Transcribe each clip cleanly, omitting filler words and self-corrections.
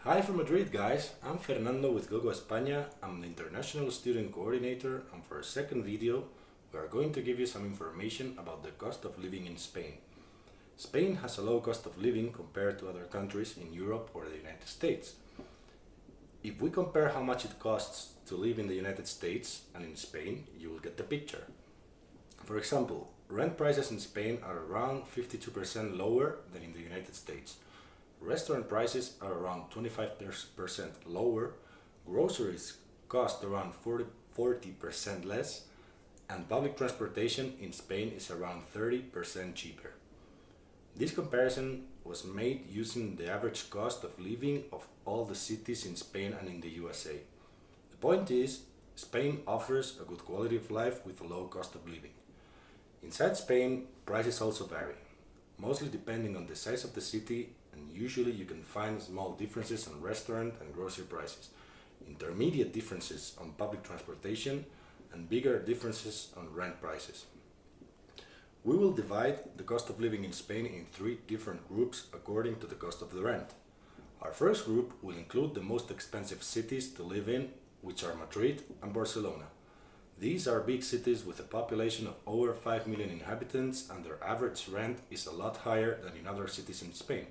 Hi from Madrid, guys. I'm Fernando with Gogo España. I'm the International Student Coordinator, and for our second video, we are going to give you some information about the cost of living in Spain. Spain has a low cost of living compared to other countries in Europe or the United States. If we compare how much it costs to live in the United States and in Spain, you will get the picture. For example, rent prices in Spain are around 52% lower than in the United States. Restaurant prices are around 25% lower, groceries cost around 40% less, and public transportation in Spain is around 30% cheaper. This comparison was made using the average cost of living of all the cities in Spain and in the USA. The point is, Spain offers a good quality of life with a low cost of living. Inside Spain, prices also vary, mostly depending on the size of the city, and usually you can find small differences on restaurant and grocery prices, intermediate differences on public transportation, and bigger differences on rent prices. We will divide the cost of living in Spain in three different groups according to the cost of the rent. Our first group will include the most expensive cities to live in, which are Madrid and Barcelona. These are big cities with a population of over 5 million inhabitants, and their average rent is a lot higher than in other cities in Spain.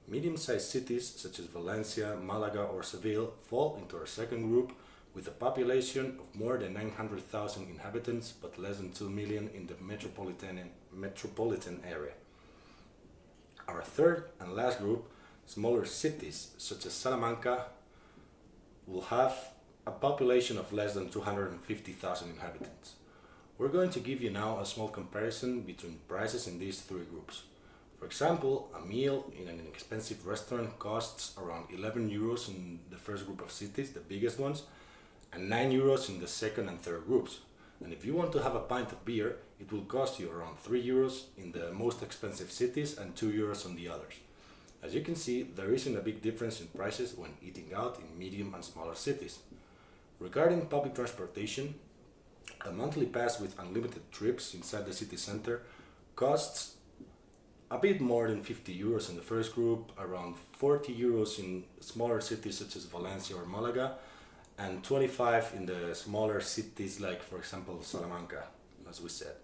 Medium-sized cities such as Valencia, Malaga or Seville fall into our second group with a population of more than 900,000 inhabitants but less than 2 million in the metropolitan area. Our third and last group, smaller cities such as Salamanca, will have a population of less than 250,000 inhabitants. We're going to give you now a small comparison between prices in these three groups. For example, a meal in an inexpensive restaurant costs around 11 euros in the first group of cities, the biggest ones, and 9 euros in the second and third groups. And if you want to have a pint of beer, it will cost you around 3 euros in the most expensive cities and 2 euros on the others. As you can see, there isn't a big difference in prices when eating out in medium and smaller cities. Regarding public transportation, a monthly pass with unlimited trips inside the city center costs a bit more than 50 euros in the first group, around 40 euros in smaller cities such as Valencia or Malaga, and 25 in the smaller cities like, for example, Salamanca, as we said.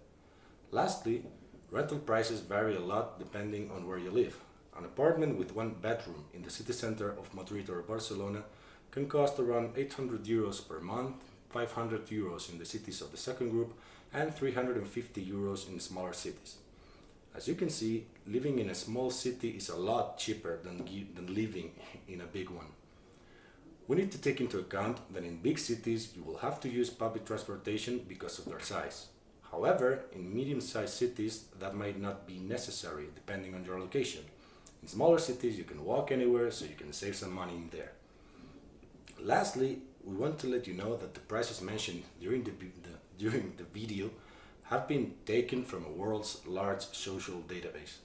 Lastly, rental prices vary a lot depending on where you live. An apartment with one bedroom in the city center of Madrid or Barcelona can cost around 800 euros per month, 500 euros in the cities of the second group, and 350 euros in smaller cities. As you can see, living in a small city is a lot cheaper than living in a big one. We need to take into account that in big cities you will have to use public transportation because of their size. However, in medium-sized cities that might not be necessary depending on your location. In smaller cities you can walk anywhere, so you can save some money in there. Lastly, we want to let you know that the prices mentioned during the video have been taken from a world's large social database.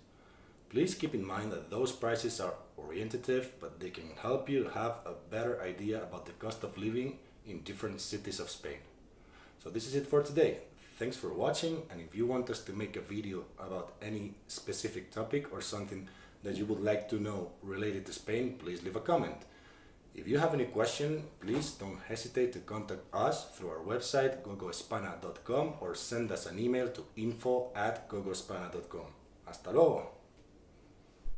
Please keep in mind that those prices are orientative, but they can help you have a better idea about the cost of living in different cities of Spain. So this is it for today. Thanks for watching, and if you want us to make a video about any specific topic or something that you would like to know related to Spain, please leave a comment. If you have any question, please don't hesitate to contact us through our website gogoespana.com or send us an email to info@gogoespana.com. Hasta luego!